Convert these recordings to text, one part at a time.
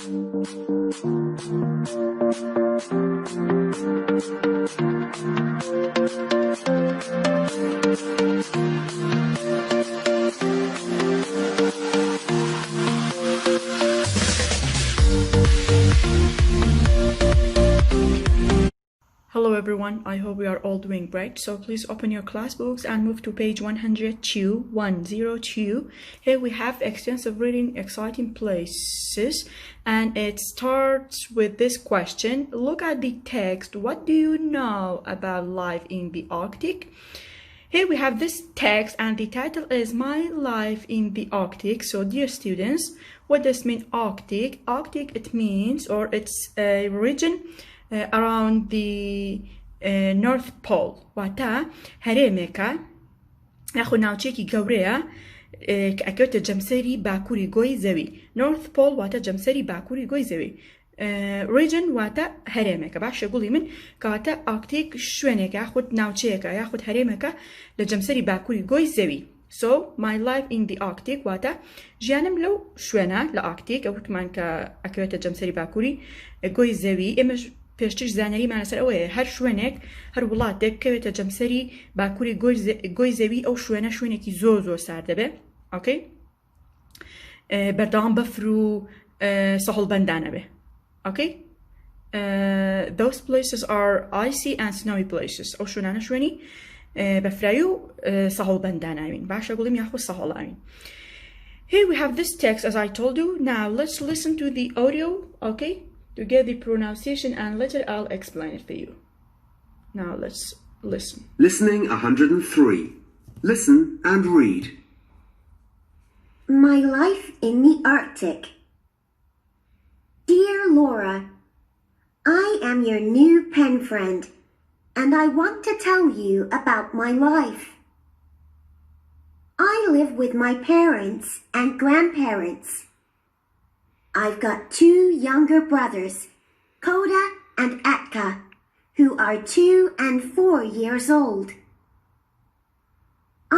Hello everyone, I hope we are all doing great. So please open your class books and move to page 102. Here we have extensive reading, exciting places, and it starts with this question. Look at the text. What do you know about life in the Arctic? Here we have this text and the title is My Life in the Arctic. So dear students, what does mean Arctic? Arctic, it means, or it's a region around the North Pole. واتا هەرێمێکە یاخۆ ناوچێکی گەورەیە کە ئەکەوێتە جەمسەری باکووری گۆی زەوی. North Pole واتە جەمسەری باکووری گۆی زەوی. Region واتە هەرێمێکە. باشە گوڵی من کەواتە ئارکتیک شوێنێکە یاخود ناوچەیەکە یاخود هەرێمێکە لە جەمسەری باکووری گۆی زەوی. So my life in the Arctic واتە ژیانم لەو شوێنە لە ئارکتیک ئەوتمان کە ئەکەوێتە جەمسەری باکووری گۆی زەوی. ئێمەش پێشتر زانەریمان لەسەر ئەوەیە هەر شوێنێک هەر وڵاتێک کەوێتە جەمسەری باکووری گۆی زەوی ئەو شوێنێکی زۆر سارد دەبێت. ئۆکەی بەردەوام بەفر و سەهۆڵبەندانە بێ. Okay, those places are icy and snowy places. ئەو شوێنانە شوێنی بەفرایی و سەهۆڵبەنداناوین. باشە گوڵیم یاخود سەهۆڵاوین. Here we have this text as I told you. Now let's listen to the audio, okay, to get the pronunciation and later I'll explain it for you. Now let's listen. Listening 103. Listen and read. My life in the Arctic. Dear Laura, I am your new pen friend, and I want to tell you about my life. I live with my parents and grandparents. I've got two younger brothers, Koda and Atka, who are 2 and 4 years old.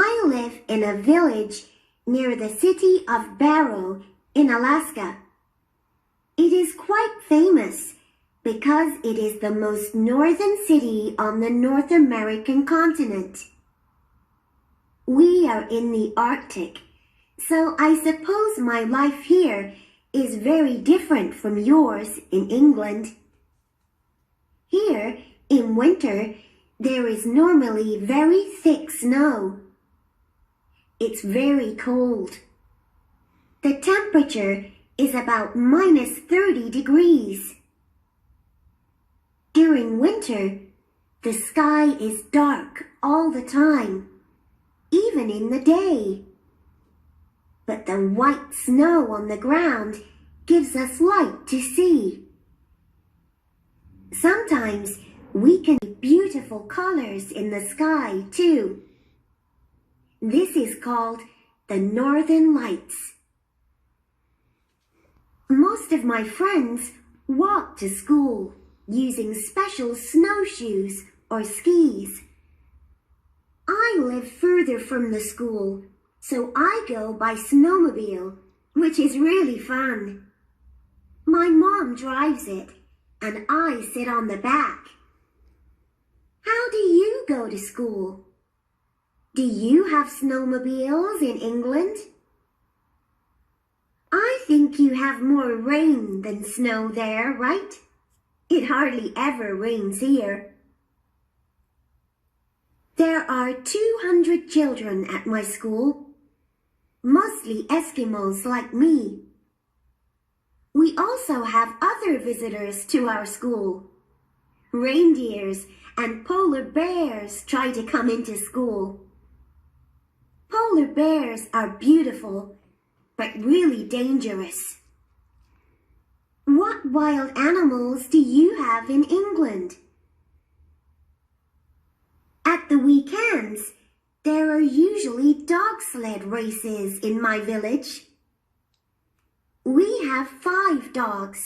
I live in a village near the city of Barrow in Alaska. It is quite famous because it is the most northern city on the North American continent. We are in the Arctic, so I suppose my life here is very different from yours in England. Here, in winter, there is normally very thick snow. It's very cold. The temperature is about -30 degrees. During winter, the sky is dark all the time, even in the day. But the white snow on the ground gives us light to see. Sometimes we can see beautiful colors in the sky too. This is called the Northern Lights. Most of my friends walk to school using special snowshoes or skis. I live further from the school, so I go by snowmobile, which is really fun. My mom drives it, and I sit on the back. How do you go to school? Do you have snowmobiles in England? I think you have more rain than snow there, right? It hardly ever rains here. There are 200 children at my school, mostly Eskimos like me. We also have other visitors to our school. Reindeers and polar bears try to come into school. Polar bears are beautiful, but really dangerous. What wild animals do you have in England? At the weekends, there are usually dog sled races in my village. We have 5 dogs,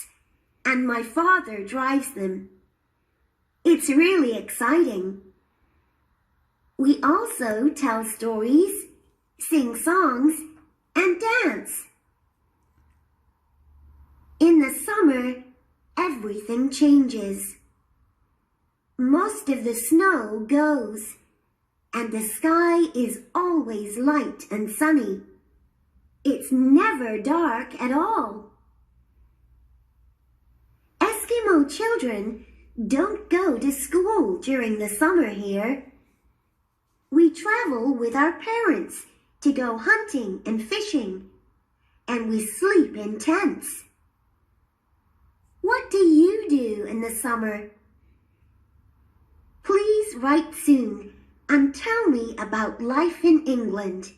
and my father drives them. It's really exciting. We also tell stories, sing songs, and dance. In the summer, everything changes. Most of the snow goes, and the sky is always light and sunny. It's never dark at all. Eskimo children don't go to school during the summer here. We travel with our parents to go hunting and fishing, and we sleep in tents. What do you do in the summer? Please write soon and tell me about life in England.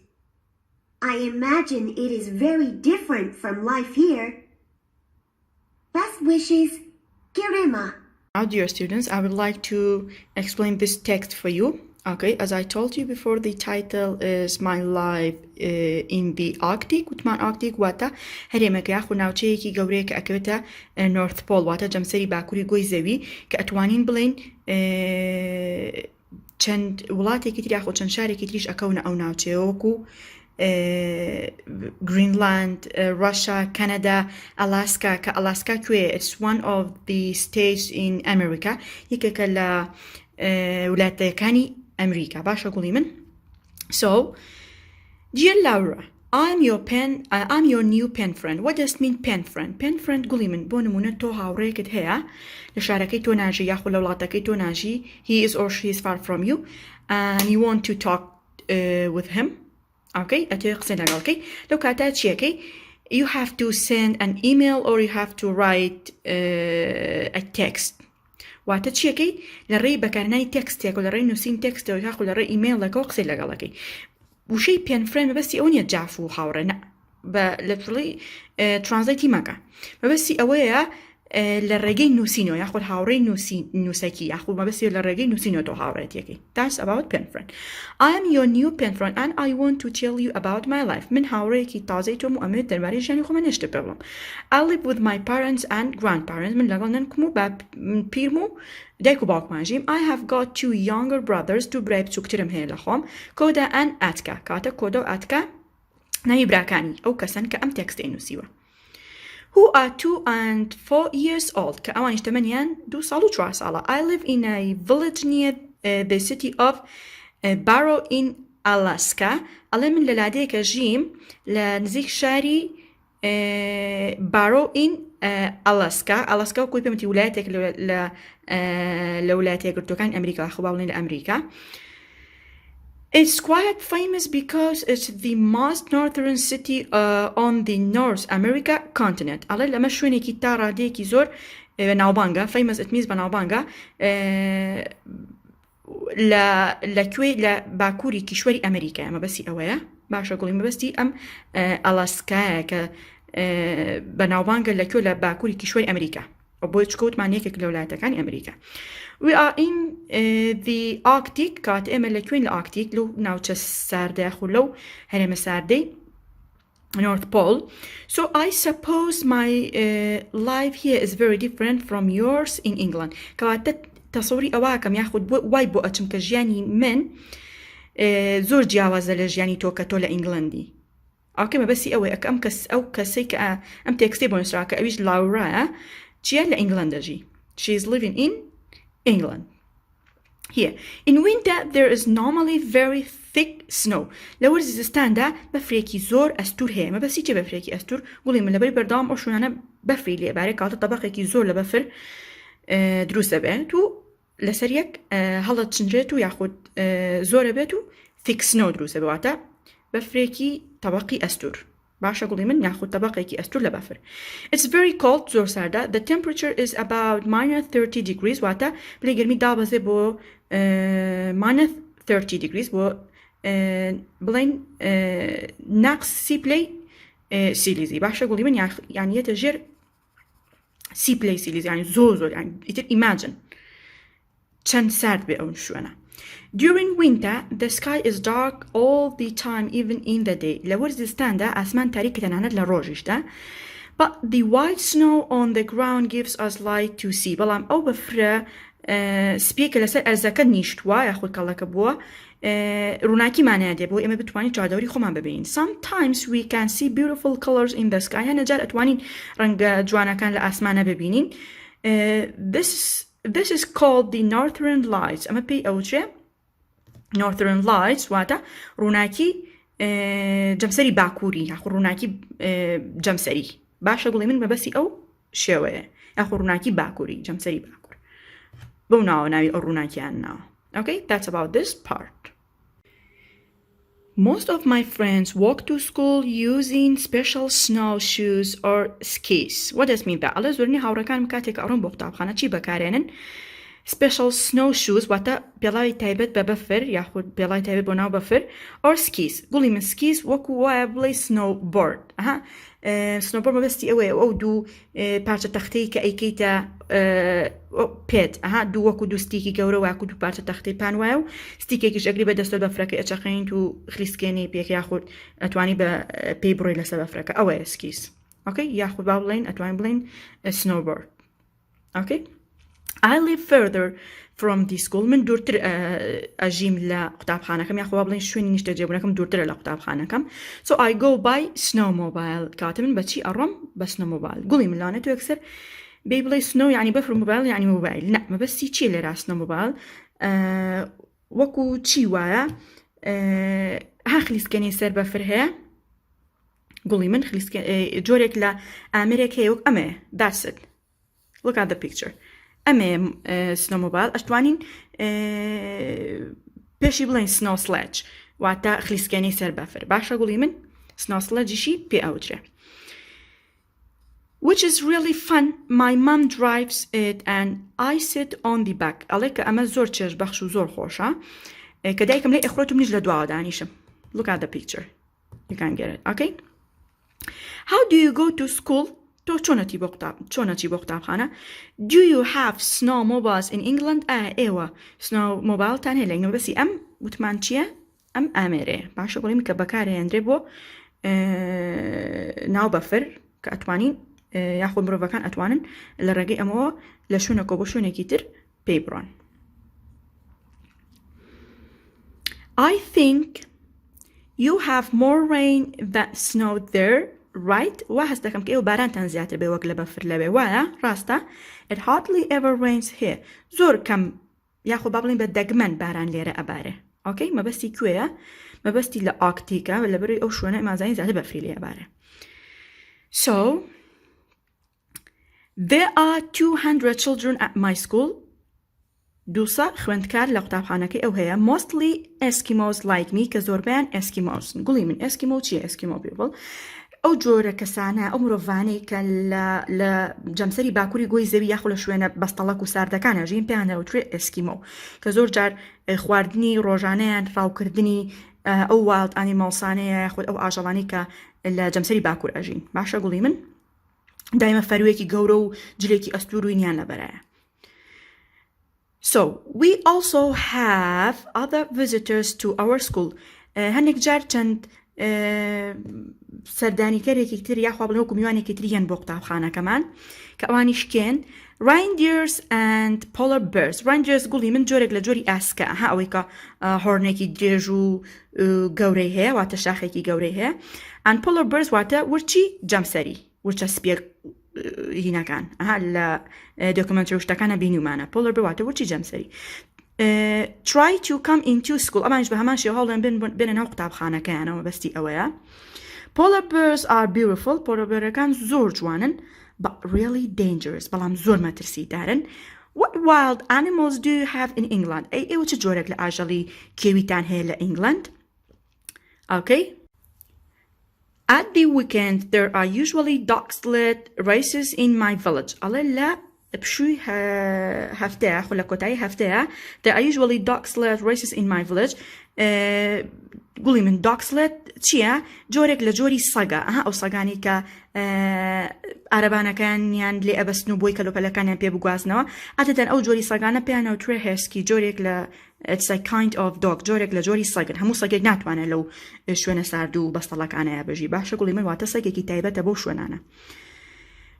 I imagine it is very different from life here. Best wishes, Girima. Now, dear students, I would like to explain this text for you. Okay, as I told you before, the title is My Life in the Arctic. وتمان Arctic واتا هريمك ياخو ناوچەیەکی گەورەیە کە ئەکەوێتە North Pole واتە جەمسەری باکووری گۆی زەوی کە ئەتوانین بڵین چەند وڵاتێکی تری یاخۆ چەند شارێکی تریش ئەکەونە ئەو ناوچەیە وەکو Greenland, Russia, Canada, Alaska. Alaska كوێ it's one of the states in America. یەکێکە لە وڵاتەکانی ئەمریکا. باشە گوڵی من. So, dear Laura, I'm your new pen friend. What does it mean pen friend? Pen friend گوڵی من بۆ نمونە تۆ هاوڕێیەکت هەیە لە شارەکەی تۆ ناژی یاخۆ لە وڵاتەکەی تۆ ناژی he is or she is far from you and you want to talk with him. Okay, ئەتوێ قسە لەگەڵکەی لەو کاتە چیەکەی you have to send an email or you have to write a text. واتە چیەکەی لە ڕێی بەکارهێنانی تێکستێک و لە ڕێی نووسین تێکستەوە یاخۆ لە ڕێی ئیمێیلەکەەوە قسەی لەگەڵەکەی. وشەی پێن فرێن مەبەستی ئەو نییە جاف و هاوڕێ نە بە لەتڵی ترانزلیتی مەکە مەبەستی ئەوەیە لە ڕێگەی نووسینەوە یاخۆ هاوڕێی نووسەکی یاخۆ مەبەستی لە ڕێگەی نووسینەوە تۆ هاوڕێتیەکەی. That's about pen friend. I am your new pen friend and I want to tell you about my life. من هاوڕێیەکی تازەی تۆم و ئەمەوێت دەربارەی ژیانی خۆمە نێشتە پێ بڵم. I live with my parents and grandparents. من لەگەڵ نەنکم و پیرم و دایک و باوکمان ژیم. I have got two younger brothers. دوو برای بچووکترم هەیە لە خۆم. کۆدا and ئاتکا. کاتە کۆدە و ئاتکا ناوی براکانی ئەو کەسن کە ئەم تێکستەی نووسیوە. Who are 2 and 4 years old. کە ئەوانیش تەمەنیان 2 ساڵ و 4 ساڵە. I live in a village near the city of Barrow in Alaska. ئەڵێ من لە لادەیەکە ژیم لە نزیک شاری Barrow in Alaska. Alaska وەکوی پێمەتی وڵایەتێک لە وڵایەتە یەکگرتووەکانی ئەمریکا خۆ باڵێن لە ئەمریکا. It's quite famous because it's the most northern city on the North America continent. ئەڵێ لەمە شوێنێکی تا ڕادەیەکی زۆر ناوبانگە. famous it means بە ناوبانگە لەکوێ لە باکووری کیشوەری ئەمریکایە. مەبەستی ئەوەیە باشە گوڵی مەبەستی ئەم ئەلاسکایە کە بە ناوبانگە لەکوێ لە باکووری کیشوەری ئەمریکا بۆ چکەوتمان یەکێک لە وڵاتەکانی ئەمریکا. We are in the Arctic. کات ئێمە لەکوێن لە ئارکتیک لەو ناوچە ساردەیە خو لەو هەرێمە ساردەی North Pole. So I suppose my life here is very different from yours in England. کەواتە تەسەوری ئەوەکەم یاخود وای بۆ ئەچم کە ژیانی من زۆر جیاوازە لە ژیانی تۆ کە تۆ لە ئینگلندی. ئاکەمە بەسی ئەوەیە کە ئەو کەسەی کە ئەم تێکستی بۆ نووسرا کە ئەویش لاورایە چیە لە ئینگلندەژی. She is living in England. Here. In winter, there is normally very thick snow. لەوەر زستاندا بەفرێکی زۆر ئەستور هەیە. مەبەستی چێ بەفرێکی ئەستور؟ گوڵی من لەبەری بەردەوام ئەو شوێنانە بەفری لێبارێ کاتە تەبەقێکی زۆر لە بەفر دروستە بێت و لەسەر یەک هەڵەت چنجێت و یاخود زۆرە بێت و thick snow دروستە بواتە بەفرێکی تەبەقی ئەستور. باشە گوڵی من یاخود تەبەقێکی ئەستور لە بەفر. It's very cold زۆر ساردا. The temperature is about -30 degrees واتە بلێ گەرمی دابەزێ بۆ -30 degrees بۆ بڵێن ناقص سی پلەی سیلیزی. باشە گوڵی من یانیەتە ژێر سی پلەی سیلیزی یانی زۆر یانی ئیتر imagine چەند سارد بێ ئەو شوێنە. During winter, the sky is dark all the time, even in the day. لەوەر زستاندا ئاسمان تاریکە تەنانەت لە ڕۆژیشدا. But the white snow on the ground gives us light to see. بەڵام ئەو بەفرە سپیکە لەسەر ئەرزەکە نیشتووە یاخود کەڵەکە بووە ڕووناکیمانەیە دێ بۆ ئێمە بتوانین چاودێری خۆمان ببینین. Sometimes we can see beautiful colors in the sky. هەنە جار ئەتوانین ڕەنگە جوانەکان لە ئاسمانە ببینین. This is called the northern lights. ئەمە پێی ئەوچێ northern lights واتە ڕووناکی جەمسەری باکووری یاخۆ ڕووناکی جەمسەری. باشە گوڵی من مەبەستی ئەو شێوەیە یاخۆ ڕووناکی باکووری جەمسەری باکوور بەو ناوە ناوی ئەو ڕووناکیان ناوە. Okay, that's about this part. Most of my friends walk to school using special snowshoes or skis. What does mean that? ئەڵێ زۆرینەی هاوڕێکانم کاتێک ئەڕۆن بۆ قوتابخانە چی بەکارێنن؟ special snowshoes واتە پێڵاوی تایبەت بە بەفر یاخود پێڵاوی تایبەت بۆ ناو بەفر or skis. گوڵی من skis وەکو وایە بڵێ snowboard. snowboard مەبەستی ئەوەیە ئەو دوو پارچە تەختەی کە ئەیکەیتە پێت دوو وەکو دوو ستیکی گەورە واکو دوو پارچە تەختەی پان وایە و ستیکێکیش ئەگری بە دەستە بەفرەکە ئەچەقێنیت و خلیسکێنی پێک یاخود ئەتوانی بە پێی بڕۆی لەسەر بەفرەکە ئەوەیە skis. Okay, یاخود با بڵێن ئەتوانین بڵێن snowboard. Okay. I live further from the school. من دوورتر ئەژیم لە قوتابخانەکەم یاخوا بڵێن شوێنی نیشتە جێبوونەکەم دوورترە لە قوتابخانەکەم. So I go by snowmobile. کاتە من بەچی ئەڕۆم بە snowmobile. گوڵی من لانە تو ئەکسەر بێ بڵێ snow یعنی بەفر موبایل یعنی موبایل. نە مەبەستی چیە لێرە snowmobile وەکو چی وایە ها خلیسکێنی سەر بەفر هەیە گوڵی من جۆرێک لە ئامێرێک هەیە وەک ئەمێ. That's it. Look at the picture. ئەمێ snowmobile ئەتوانین پێشی بڵێن snow sledge واتە خلیسکێنی سەر بەفر. باشە گوڵی من snow sledgeیشی پێ ئەوترێ. Which is really fun. My mom drives it and I sit on the back. ئەڵێ کە ئەمە زۆر چێژ بەخش و زۆر خۆشە کە دایکم لێ ئەخڕۆت و منیش لە دواوە دانیشم. Look at the picture. You can get it. Okay. How do you go to school? تو چۆنەچی بۆ قوتابخانە؟ Do you have snowmobiles in England? ئێوە snowmobileتان هەیە لە ئینگلند بەسی ئەم وتمان چییە؟ ئەم ئامێرەیە. باشە گوڵیم کە بەکارهێنرێ بۆ ناو بەفر کە ئەتوانین یاخۆ مرۆڤەکان ئەتوانن لە ڕێگەی ئەمەوە لە شوێنێکۆ بۆ شوێنێکی تر پێی بڕۆن. I think you have more rain than snow there. Right? وا هەست دەکەم کە ئێوە بارانتان زیاتر بێ وەک لە بەفر لەوێ وایە ڕاستە؟ It hardly ever rains here. زۆر کەم یاخۆ با بڵێن بە دەگمەن باران لێرە ئەبارێ. Okay? مەبەستی کوێیە؟ مەبەستی لە ئاکتیکە لە بەروی ئەو شوێنە ئەمازانی زیاتر بەفری لێ ئەبارێ. So there are 200 children at my school. دووسە خوێندکار لە قوتابخانەکەی ئەو هەیە. Mostly Eskimos like me کە زۆربیان Eskimos. گوڵی من Eskimo چییە؟ Eskimo people. ئەو جۆرە کەسانە ئەو مرۆڤانەی کە لە جەمسەری باکووری گۆی زەوی یاخۆ لە شوێنە بەستەڵەک و ساردەکانە ژین پێیان دەوترێت ئەسکیمۆ کە زۆر جار خواردنی ڕۆژانەیان ڕاوکردنی ئەو واڵد ئانیماڵسانەیە یاخود ئەو ئاژەڵانی کە لە جەمسەری باکوور ئەژین. باشە گوڵی من دایمە فەروەیەکی گەورە و جلێکی ئەستوروینیان لەبەرایە. So we also have other visitors to our school. هەندێک جار چەند سەردانیکەرێکی تر یاخوا بڵێ وەکو میوانێکی تریان بۆ قوتابخانەکەمان کە ئەوانیش کێن reindeers and polar bears. reindeers گوڵی من جۆرێک لە جۆری ئاسکە ئەوەی کە هۆرنێکی درێژ و گەورەی هەیە واتە شاخێکی گەورەی هەیە and polar bears واتە ورچی جەمسەری ورچە سپێک هینەکان لە دۆکومنتری شتەکانە بینیمانە polar bear واتە ورچی جەمسەری. Try to come into school. ئەمانش بە هەمان شێوە هەوڵێن بێنە ناو قوتابخانەکەیانەوە بەستی ئەوەیە. Polar bears are beautiful. polar bearەکان زۆر جوانن but really dangerous. بەڵام زۆر مەترسیدارن. What wild animals do you have in England? ئێوە چ جۆرێک لە ئاژەڵی کێویتان هەیە لە ئینگلند؟ Okay. At the weekend there are usually dog sled races in my village. ئەڵێ لە بشوي هفتة خلا كوتاي هفتة there are usually dog sled races in my village. قولي من dog sled چیە؟ جۆرێک لە جۆری سەگە ئەو سەگانی کە عەرەبانەکانیان لێ ئەبەستن و بۆی کەلۆپەلەکانیان پێ بگوازنەوە ئادەتەن ئەو جۆری سەگانە پێیان ئەوترێ هێسکی جۆرێک لە it's a kind of dog جۆرێک لە جۆری سەگن هەموو سەگێک ناتوانێت لەو شوێنە سارد و بەستەڵەکانەیە بەژی باشە گوڵی من واتە سەگێکی تایبەتە بۆ شوێنانە.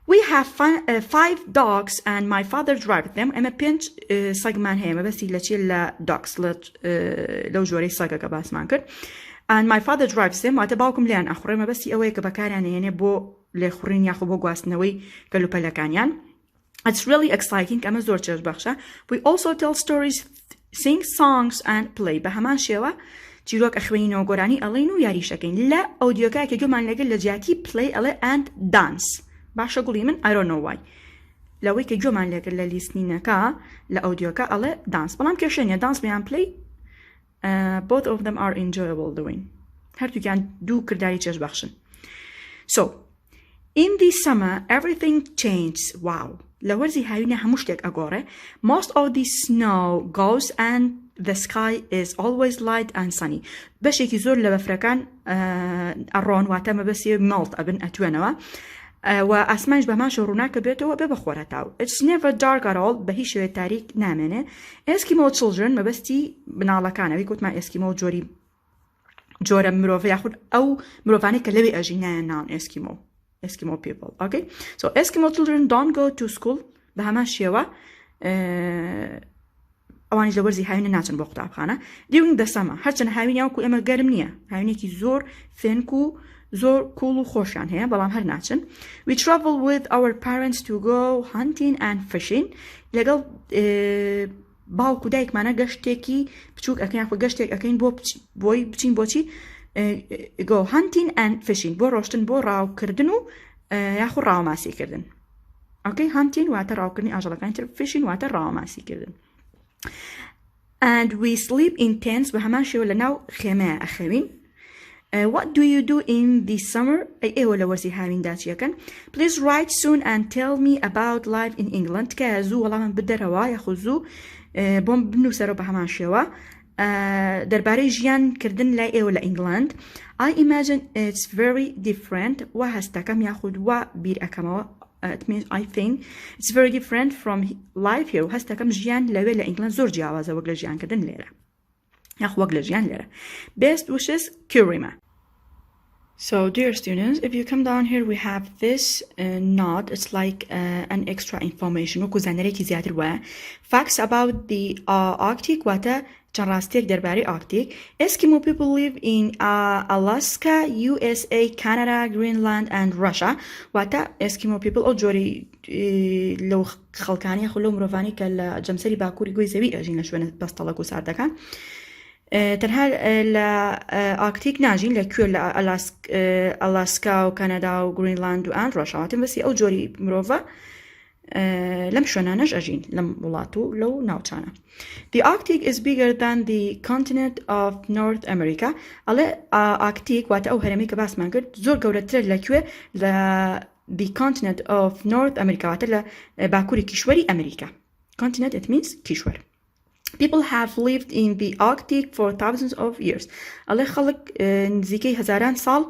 We have 5 dogs and my father drives them. أما بينج ساقمان هي ما بس لا dogs لو جوري ساقك باس مانكر. And my father drives them. واتباوكم ليان أخرى ما بس أويك بكاريان يعني بو لخورين ياخو بو قواسنوي كلو بلكانيان. It's really exciting. أما زور تشج بخشة. We also tell stories, sing songs and play. بهمان شوا تيروك أخويني وقراني ألينو ياري شكين. لا أوديوكا كجومان لقل لجاتي play ألي and dance. باشا قولي من I don't know why. لو يك جومان لك اللي سنينكا لأوديوكا ألا dance. بلام كيشين dance بيان play. Both of them are enjoyable doing. هر تو كان دو كرداري تشج بخشن. So in the summer everything changes. Wow. لو ورزي هايونا هموشتك أقوري. Most of the snow goes and the sky is always light and sunny. باش يكيزور لبفركان الرون واتما بس ملت أبن أتوانوا. وأسمانش بماشو روناك بيتو ببخورتاو. It's never dark at all. بهيش تاريخ نامنه. Eskimo children ما بستي بنالكانا بيكوت مع Eskimo جورا مروفي ياخد أو مروفاني كلبي أجينا نان Eskimo people. Okay. So Eskimo children don't go to school. بهماش يوا أواني لورزي هايونا ناتن بوقت أبخانا. During the summer هرچن هايونا يوكو إما قرم نيا. هايونا كي زور ثنكو زور كولو خوشان هي بلام هر ناتشن. We travel with our parents to go hunting and fishing. لقل باوكو دايك معنا قشتكي بتشوك أكين أخو قشتك أكين بوي بتشين بوشي go hunting and fishing. بو روشتن بو راو كردنو ياخو راو ماسي كردن. Okay, hunting واتر راو كردني أجل كانتر fishing واتر راو ماسي كردن. And we sleep in tents بهمان شو لناو خيمة أخوين. What do you do in the summer? أي ولا ورزي هاوين داتشيا كان. Please write soon and tell me about life in England. كازو والله من بدروا ياخذو بوم بنو سرو بهمان شوا. درباري جيان كردن لا أي ولا England. I imagine it's very different. وهستكم ياخذ وبير أكموا. It means I think it's very different from life here. وهستكم جيان لا ولا England زور جاوزة وقل جيان كردن ليرة. Best wishes, Kurima. So, dear students, if you come down here, we have this note. It's like an extra information. Facts about the Arctic. Wata Chanrastik derbari Arctic. Eskimo people live in Alaska, USA, Canada, Greenland, and Russia. Wata Eskimo people Ojori لو خلقاني خلو مروفاني كالجمسري باكوري قوي زبي أجين لشوية بس طلقوا ساردكان. تنها الأركتيك ناجين لكيو ألاسكا وكندا وغرينلاند وأند روسيا بس أو جوري مروفا لم شونانش أجين لم ولاتو لو ناوتشانا. The Arctic is bigger than the continent of North America. على Arctic وات أو هرميك باس مانكر زور جورتر لكيو the continent of North America وات لا باكوري كيشوري أمريكا. Continent it means كيشور. People have lived in the Arctic for thousands of years. الله خلق نزيكي هزاران سال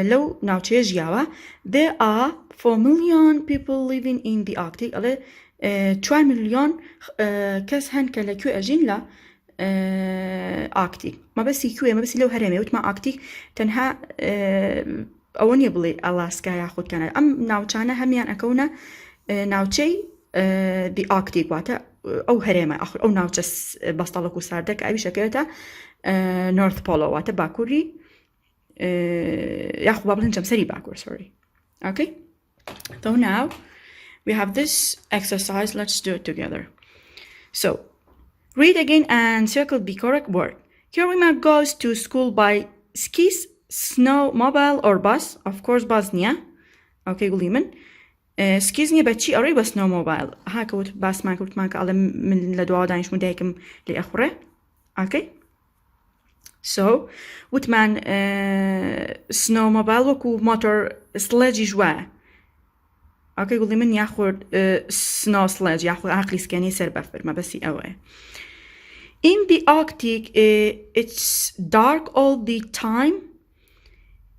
لو ناوتشي جياوا. There are 4 million people living in the Arctic. الله 2 مليون كس هن كلاكيو أجين لا Arctic. ما بس يكوي ما بس لو هرمي وتما Arctic تنها أوني بلي ألاسكا ياخد كندا. أم ناوتشانا هميان أكونا ناوتشي the Arctic واتا أو هرمة آخر أو ناوتشس بسطلقو ساردك أي شكلتا North Pole واتا باكوري ياخو بابلن جمسري باكور sorry. Okay, so now we have this exercise. Let's do it together. So read again and circle the correct word. Kirima goes to school by skis, snowmobile or bus. Of course bus niya. Okay قوليمن skis niya بتشي أري بس snowmobile. هاكوت بس ما كنت معك على من لدواء دانش مدايكم لأخره. Okay. So وتمان snowmobile وكو motor sledge جوا. Okay قوليمن ياخد snow sledge ياخد عقلي سكاني سر بفر ما بسي أوه. In the Arctic, it's dark all the time.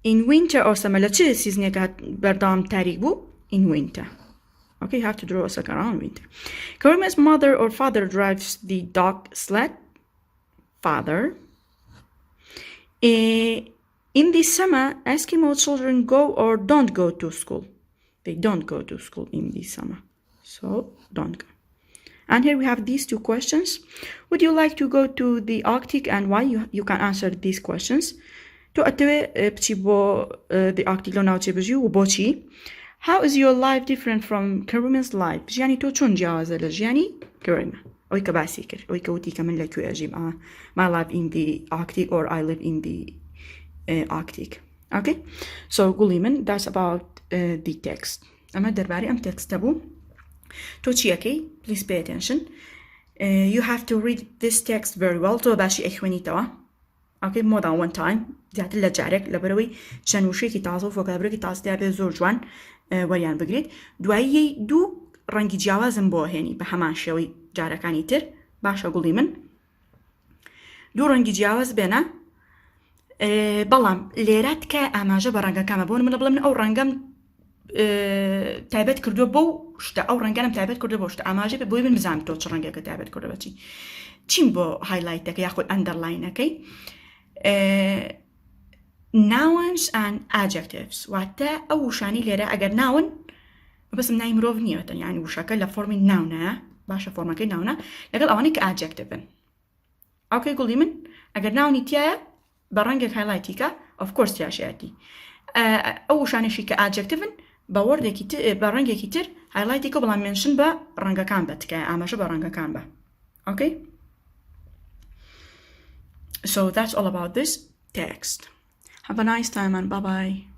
In winter or summer, let's say season berdam taribu in winter. Okay, you have to draw a circle around winter. Karima's mother or father drives the dog sled. Father. In the summer, Eskimo children go or don't go to school. They don't go to school in the summer. So don't go. And here we have these two questions. Would you like to go to the Arctic and why? You can answer these questions. To the Arctic How is your life different from Karim's life? يعني تو چون جوازة لجياني كريمة. أو كباسيكر. أو كوتي كمان لكو أجيب. My life in the Arctic or I live in the Arctic. Okay. So قوليمن that's about the text. أما درباري أم text تبو. تو چيكي. Please pay attention. You have to read this text very well. تو باشي إخواني توا. Okay, more than one time. زیات لجارك لبروي شنوشي كي تازو فوق لبروي تاز تابع زور جوان وريان بگرید. دوایی دو رنگی جوازم بو هنی به همان شوی جارکانی تر باشا قولی من دو رنگی جواز بنا بلام لیرات که اماجه برنگا کام بون من بلام او رنگم تایبت کردو بو شتا او رنگانم تایبت کردو بو شتا اماجه بوی من مزام تو چه رنگا که تایبت کردو بچی چیم بو هایلایت که یاخد اندرلاین که nouns and adjectives وحتى أو شاني ليرة أجر noun بس من نايم روف نيوتا يعني وشكل لفورم noun باشا فورما كي noun لكن أواني كadjective أوكي قولي من أجر noun تيا برانجك هايلايتيكا of course تيا شياتي أو شاني شي كadjective بورد كتير برانجك كتير هايلايتيكا بلا منشن برانجا كان بتك أماشة برانجا كان با أوكي so that's all about this text. Have a nice time and bye-bye.